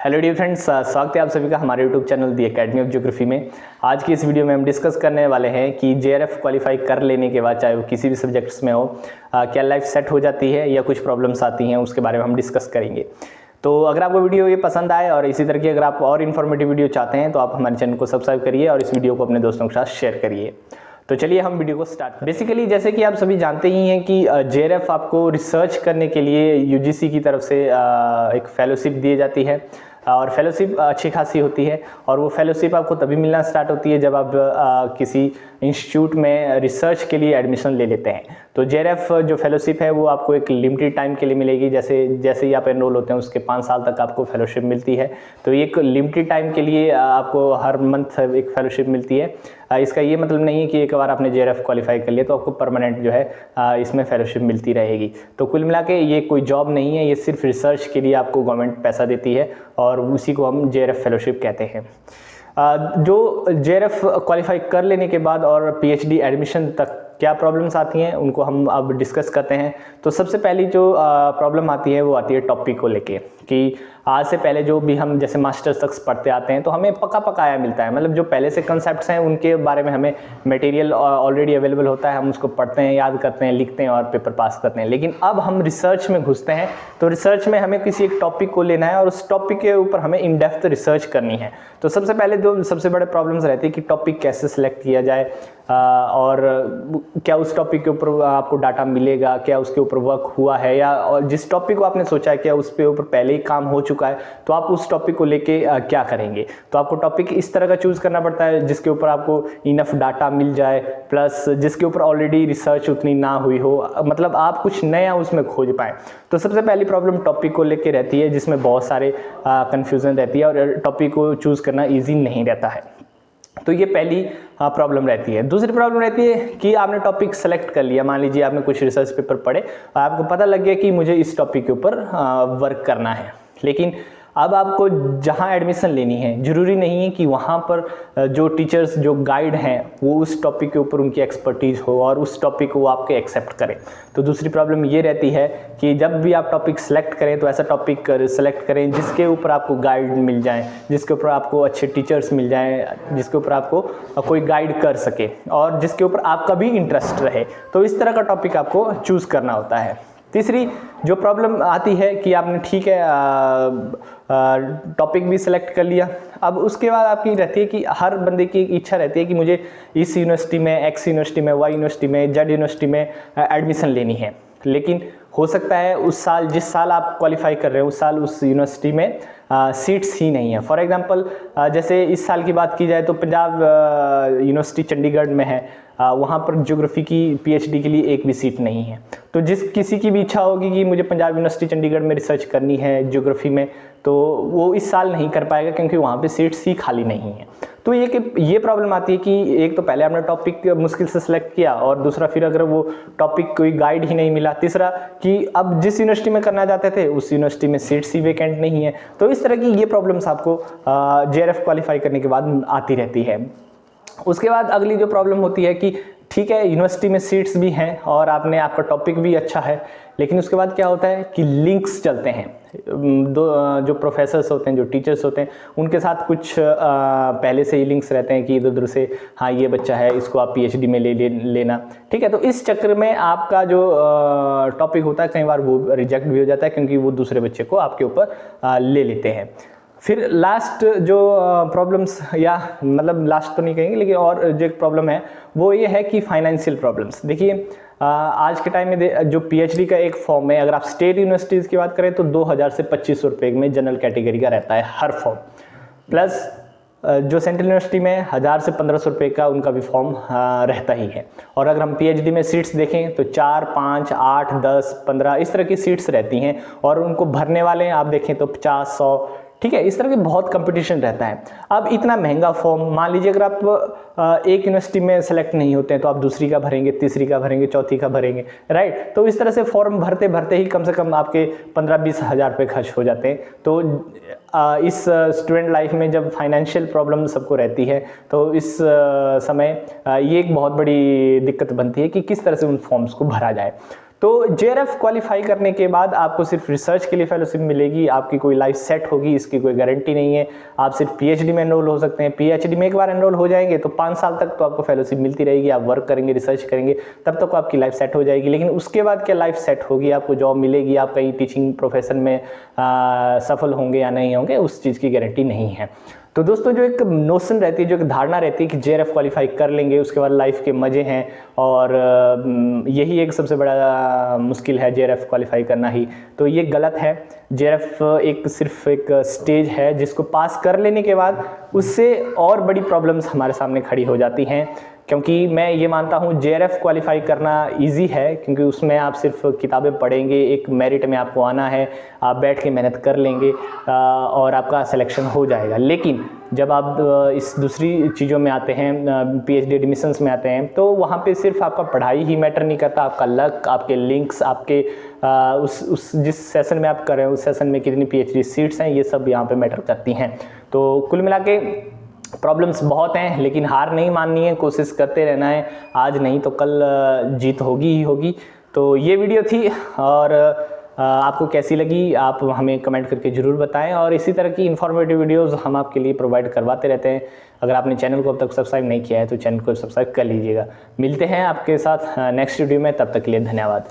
Hello dear friends, स्वागत है आप सभी का हमारे YouTube channel the academy of geography में। आज की इस वीडियो में हम डिस्कस करने वाले हैं कि जेआरएफ क्वालिफाई कर लेने के बाद चाहे वो किसी भी सब्जेक्ट्स में हो, क्या लाइफ सेट हो जाती है या कुछ प्रॉब्लम्स आती हैं, उसके बारे में हम डिस्कस करेंगे। तो अगर आपको वीडियो ये पसंद आए और इसी तरह की अगर आप और इन्फॉर्मेटिव वीडियो चाहते हैं तो आप हमारे चैनल को सब्सक्राइब करिए और इस वीडियो को अपने दोस्तों के साथ शेयर करिए। तो चलिए हम वीडियो को स्टार्ट। बेसिकली जैसे कि आप सभी जानते ही हैं कि जेआरएफ आपको रिसर्च करने के लिए यूजीसी की तरफ से एक फेलोशिप दी जाती है और फेलोशिप अच्छी खासी होती है और वो फेलोशिप आपको तभी मिलना स्टार्ट होती है जब आप किसी इंस्टीट्यूट में रिसर्च के लिए एडमिशन ले लेते हैं। तो जेआरएफ जो फेलोशिप है वो आपको एक लिमिटेड टाइम के लिए मिलेगी। जैसे ही आप एनरोल होते हैं उसके 5 साल तक आपको फेलोशिप मिलती है। तो एक लिमिटेड टाइम के लिए आपको हर मंथ एक फेलोशिप मिलती है। इसका ये मतलब नहीं है कि एक बार आपने जेआरएफ क्वालिफाई कर लिया तो आपको परमानेंट जो है इसमें फेलोशिप मिलती रहेगी। तो कुल मिला के ये कोई जॉब नहीं है, ये सिर्फ रिसर्च के लिए आपको गवर्नमेंट पैसा देती है और उसी को हम जेआरएफ फेलोशिप कहते हैं। जो जेआरएफ क्वालिफाई कर लेने के बाद और पीएचडी एडमिशन तक क्या प्रॉब्लम्स आती हैं उनको हम अब डिस्कस करते हैं। तो सबसे पहली जो प्रॉब्लम आती है वो आती है टॉपिक को लेके कि आज से पहले जो भी हम जैसे मास्टर्स तक पढ़ते आते हैं तो हमें पका पकाया मिलता है, मतलब जो पहले से कंसेप्ट्स हैं उनके बारे में हमें मटेरियल ऑलरेडी अवेलेबल होता है, हम उसको पढ़ते हैं, याद करते हैं, लिखते हैं और पेपर पास करते हैं। लेकिन अब हम रिसर्च में घुसते हैं तो रिसर्च में हमें किसी एक टॉपिक को लेना है और उस टॉपिक के ऊपर हमें इन डेप्थ रिसर्च करनी है। तो सबसे पहले जो सबसे बड़े प्रॉब्लम्स रहती है कि टॉपिक कैसे सिलेक्ट किया जाए और क्या उस टॉपिक के ऊपर आपको डाटा मिलेगा, क्या उसके ऊपर वर्क हुआ है या और जिस टॉपिक को आपने सोचा है क्या उस पे ऊपर पहले ही काम हो चुका है, तो आप उस टॉपिक को लेके क्या करेंगे। तो आपको टॉपिक इस तरह का चूज करना पड़ता है जिसके ऊपर आपको इनफ डाटा मिल जाए, प्लस जिसके ऊपर ऑलरेडी रिसर्च उतनी ना हुई हो, मतलब आप कुछ नया उसमें खोज पाएँ। तो सबसे पहली प्रॉब्लम टॉपिक को लेके रहती है जिसमें बहुत सारे कन्फ्यूजन रहती है और टॉपिक को चूज करना ईजी नहीं रहता है। तो ये पहली प्रॉब्लम रहती है। दूसरी प्रॉब्लम रहती है कि आपने टॉपिक सेलेक्ट कर लिया, मान लीजिए आपने कुछ रिसर्च पेपर पढ़े और आपको पता लग गया कि मुझे इस टॉपिक के ऊपर वर्क करना है, लेकिन अब आपको जहाँ एडमिशन लेनी है ज़रूरी नहीं है कि वहाँ पर जो टीचर्स जो गाइड हैं वो उस टॉपिक के ऊपर उनकी एक्सपर्टीज़ हो और उस टॉपिक को आपके एक्सेप्ट करें। तो दूसरी प्रॉब्लम ये रहती है कि जब भी आप टॉपिक सेलेक्ट करें तो ऐसा टॉपिक सेलेक्ट करें जिसके ऊपर आपको गाइड मिल जाए, जिसके ऊपर आपको अच्छे टीचर्स मिल जाएं, जिसके ऊपर आपको कोई गाइड कर सके और जिसके ऊपर आपका भी इंटरेस्ट रहे। तो इस तरह का टॉपिक आपको चूज़ करना होता है। तीसरी जो प्रॉब्लम आती है कि आपने ठीक है टॉपिक भी सिलेक्ट कर लिया, अब उसके बाद आपकी रहती है कि हर बंदे की एक इच्छा रहती है कि मुझे इस यूनिवर्सिटी में, एक्स यूनिवर्सिटी में, वाई यूनिवर्सिटी में, जेड यूनिवर्सिटी में एडमिशन लेनी है। लेकिन हो सकता है उस साल जिस साल आप क्वालिफाई कर रहे हो उस साल उस यूनिवर्सिटी में सीट्स ही नहीं है। फॉर एग्जांपल जैसे इस साल की बात की जाए तो पंजाब यूनिवर्सिटी चंडीगढ़ में है, वहाँ पर ज्योग्राफी की पीएचडी के लिए एक भी सीट नहीं है। तो जिस किसी की भी इच्छा होगी कि मुझे पंजाब यूनिवर्सिटी चंडीगढ़ में रिसर्च करनी है ज्योग्राफी में, तो वो इस साल नहीं कर पाएगा क्योंकि वहाँ पे सीट्स ही खाली नहीं है। तो ये प्रॉब्लम आती है कि एक तो पहले आपने टॉपिक मुश्किल से सिलेक्ट किया और दूसरा फिर अगर वो टॉपिक कोई गाइड ही नहीं मिला, तीसरा कि अब जिस यूनिवर्सिटी में करना चाहते थे उस यूनिवर्सिटी में सीट्स ही वेकेंट नहीं है। तो इस तरह की ये प्रॉब्लम्स आपको जेआरएफ क्वालिफाई करने के बाद आती रहती है। उसके बाद अगली जो प्रॉब्लम होती है कि ठीक है यूनिवर्सिटी में सीट्स भी हैं और आपका टॉपिक भी अच्छा है, लेकिन उसके बाद क्या होता है कि लिंक्स चलते हैं। जो प्रोफेसर्स होते हैं, जो टीचर्स होते हैं, उनके साथ कुछ पहले से ही लिंक्स रहते हैं कि इधर उधर से हाँ ये बच्चा है इसको आप पीएचडी में लेना, ठीक है। तो इस चक्कर में आपका जो टॉपिक होता है कई बार वो रिजेक्ट भी हो जाता है क्योंकि वो दूसरे बच्चे को आपके ऊपर ले लेते हैं। फिर लास्ट जो प्रॉब्लम्स, या मतलब लास्ट तो नहीं कहेंगे लेकिन और जो एक प्रॉब्लम है वो ये है कि फाइनेंशियल प्रॉब्लम्स। देखिए आज के टाइम में जो पीएचडी का एक फॉर्म है, अगर आप स्टेट यूनिवर्सिटीज़ की बात करें तो 2000 से 2500 रुपये में जनरल कैटेगरी का रहता है हर फॉर्म, प्लस जो सेंट्रल यूनिवर्सिटी में 1000 से 1500 रुपये का उनका भी फॉर्म रहता ही है। और अगर हम पीएचडी में सीट्स देखें तो 4, 5, 8, 10, 15 इस तरह की सीट्स रहती हैं और उनको भरने वाले आप देखें तो 50, 100, ठीक है। इस तरह के बहुत कंपटीशन रहता है। अब इतना महंगा फॉर्म, मान लीजिए अगर आप एक यूनिवर्सिटी में सेलेक्ट नहीं होते हैं तो आप दूसरी का भरेंगे, तीसरी का भरेंगे, चौथी का भरेंगे, राइट। तो इस तरह से फॉर्म भरते भरते ही कम से कम आपके 15-20 हज़ार रुपये खर्च हो जाते हैं। तो इस स्टूडेंट लाइफ में जब फाइनेंशियल प्रॉब्लम सबको रहती है तो इस समय ये एक बहुत बड़ी दिक्कत बनती है कि किस तरह से उन फॉर्म्स को भरा जाए। तो JRF क्वालिफाई करने के बाद आपको सिर्फ रिसर्च के लिए फेलोशिप मिलेगी, आपकी कोई लाइफ सेट होगी इसकी कोई गारंटी नहीं है। आप सिर्फ PhD में एनरोल हो सकते हैं। PhD में एक बार एनरोल हो जाएंगे तो 5 साल तक तो आपको फेलोशिप मिलती रहेगी, आप वर्क करेंगे, रिसर्च करेंगे, तब तक आपकी लाइफ सेट हो जाएगी। लेकिन उसके बाद क्या लाइफ सेट होगी, आपको जॉब मिलेगी, आप कहीं टीचिंग प्रोफेशन में सफल होंगे या नहीं होंगे, उस चीज़ की गारंटी नहीं है। तो दोस्तों जो एक नोशन रहती है, जो एक धारणा रहती है कि JRF क्वालिफाई कर लेंगे उसके बाद लाइफ के मज़े हैं और यही एक सबसे बड़ा मुश्किल है JRF क्वालिफाई करना ही, तो ये गलत है। JRF एक सिर्फ एक स्टेज है जिसको पास कर लेने के बाद उससे और बड़ी प्रॉब्लम्स हमारे सामने खड़ी हो जाती हैं, क्योंकि मैं ये मानता हूँ JRF क्वालिफाई करना इजी है, क्योंकि उसमें आप सिर्फ किताबें पढ़ेंगे, एक मेरिट में आपको आना है, आप बैठ के मेहनत कर लेंगे और आपका सिलेक्शन हो जाएगा। लेकिन जब आप इस दूसरी चीज़ों में आते हैं, PhD एडमिशन्स में आते हैं, तो वहाँ पे सिर्फ आपका पढ़ाई ही मैटर नहीं करता, आपका लक, आपके लिंक्स, आपके उस जिस सेशन में आप कर रहे हैं उस सेशन में कितनी PhD सीट्स हैं, ये सब यहाँ पे मैटर करती हैं। तो कुल मिला के प्रॉब्लम्स बहुत हैं, लेकिन हार नहीं माननी है, कोशिश करते रहना है, आज नहीं तो कल जीत होगी ही होगी। तो ये वीडियो थी और आपको कैसी लगी आप हमें कमेंट करके ज़रूर बताएं, और इसी तरह की इन्फॉर्मेटिव वीडियोस हम आपके लिए प्रोवाइड करवाते रहते हैं। अगर आपने चैनल को अब तक सब्सक्राइब नहीं किया है तो चैनल को सब्सक्राइब कर लीजिएगा। मिलते हैं आपके साथ नेक्स्ट वीडियो में, तब तक के लिए धन्यवाद।